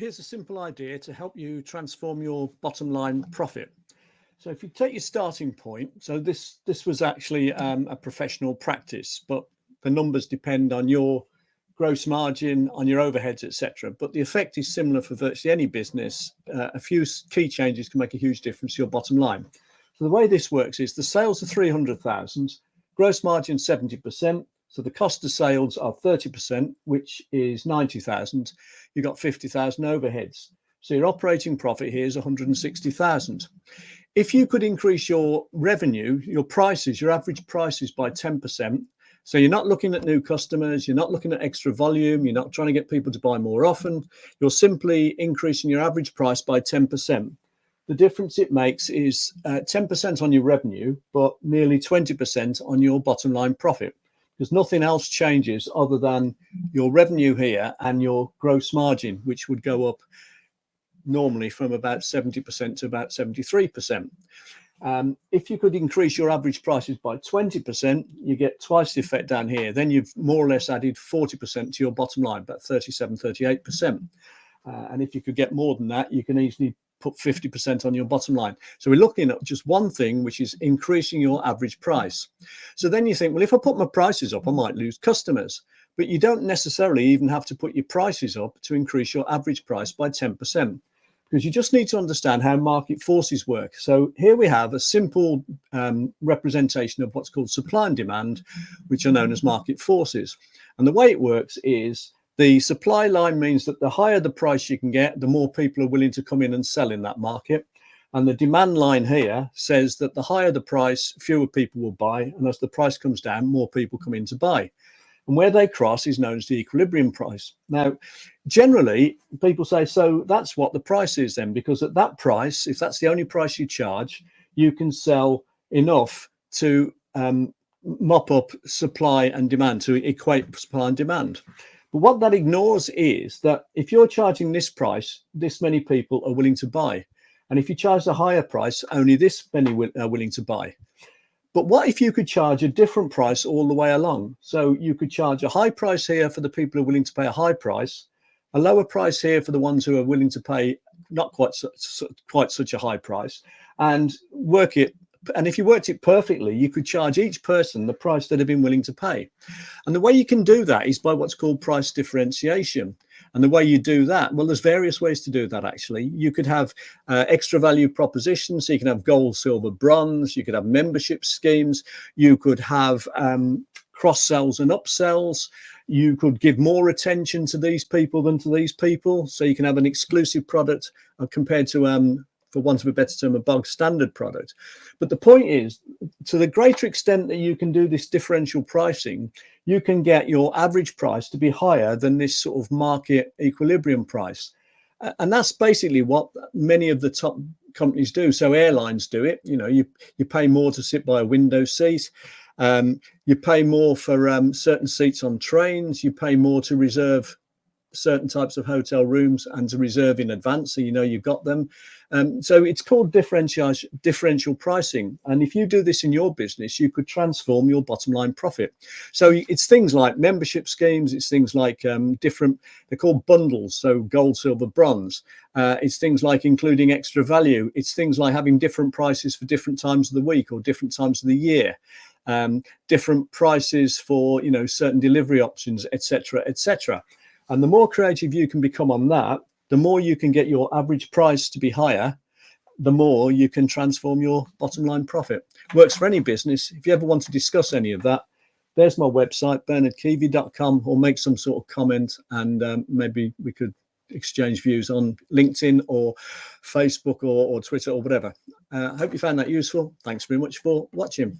here's a simple idea to help you transform your bottom line profit. So if you take your starting point, so this was actually a professional practice, but the numbers depend on your gross margin, on your overheads, etc. But the effect is similar for virtually any business. A few key changes can make a huge difference to your bottom line. So the way this works is the sales are 300,000, gross margin 70%. So the cost of sales are 30%, which is 90,000. You've got 50,000 overheads. So your operating profit here is 160,000. If you could increase your revenue, your prices, your average prices by 10%, so you're not looking at new customers, you're not looking at extra volume, you're not trying to get people to buy more often, you're simply increasing your average price by 10%. The difference it makes is 10% on your revenue, but nearly 20% on your bottom line profit, because nothing else changes other than your revenue here and your gross margin, which would go up normally from about 70% to about 73%. If you could increase your average prices by 20%, you get twice the effect down here. Then you've more or less added 40% to your bottom line, about 37, 38%. And if you could get more than that, you can easily put 50% on your bottom line. So we're looking at just one thing, which is increasing your average price. So then you think, well, if I put my prices up, I might lose customers. But you don't necessarily even have to put your prices up to increase your average price by 10%. Because you just need to understand how market forces work. So here we have a simple representation of what's called supply and demand, which are known as market forces. And the way it works is the supply line means that the higher the price you can get, the more people are willing to come in and sell in that market. And the demand line here says that the higher the price, fewer people will buy. And as the price comes down, more people come in to buy. And where they cross is known as the equilibrium price. Now, generally, people say, so that's what the price is then, because at that price, if that's the only price you charge, you can sell enough to mop up supply and demand, to equate supply and demand. But what that ignores is that if you're charging this price, this many people are willing to buy. And if you charge a higher price, only this many are willing to buy. But what if you could charge a different price all the way along? So you could charge a high price here for the people who are willing to pay a high price, a lower price here for the ones who are willing to pay not quite such a high price, and work it. And if you worked it perfectly, you could charge each person the price that they've been willing to pay. And the way you can do that is by what's called price differentiation. And the way you do that, well, there's various ways to do that, actually. You could have extra value propositions. So you can have gold, silver, bronze. You could have membership schemes. You could have cross-sells and upsells. You could give more attention to these people than to these people. So you can have an exclusive product compared to for want of a better term, a bog standard product. But the point is, to the greater extent that you can do this differential pricing, you can get your average price to be higher than this sort of market equilibrium price. And that's basically what many of the top companies do. So airlines do it. You know, you pay more to sit by a window seat. You pay more for certain seats on trains. You pay more to reserve certain types of hotel rooms and to reserve in advance, so you know you've got them. So it's called differential pricing. And if you do this in your business, you could transform your bottom line profit. So it's things like membership schemes. It's things like they're called bundles. So gold, silver, bronze. It's things like including extra value. It's things like having different prices for different times of the week or different times of the year. Different prices for, you know, certain delivery options, etc., etc. And the more creative you can become on that, the more you can get your average price to be higher, the more you can transform your bottom line profit. Works for any business. If you ever want to discuss any of that, there's my website, bernardkeevy.com, or make some sort of comment, and maybe we could exchange views on LinkedIn or Facebook or Twitter or whatever. I hope you found that useful. Thanks very much for watching.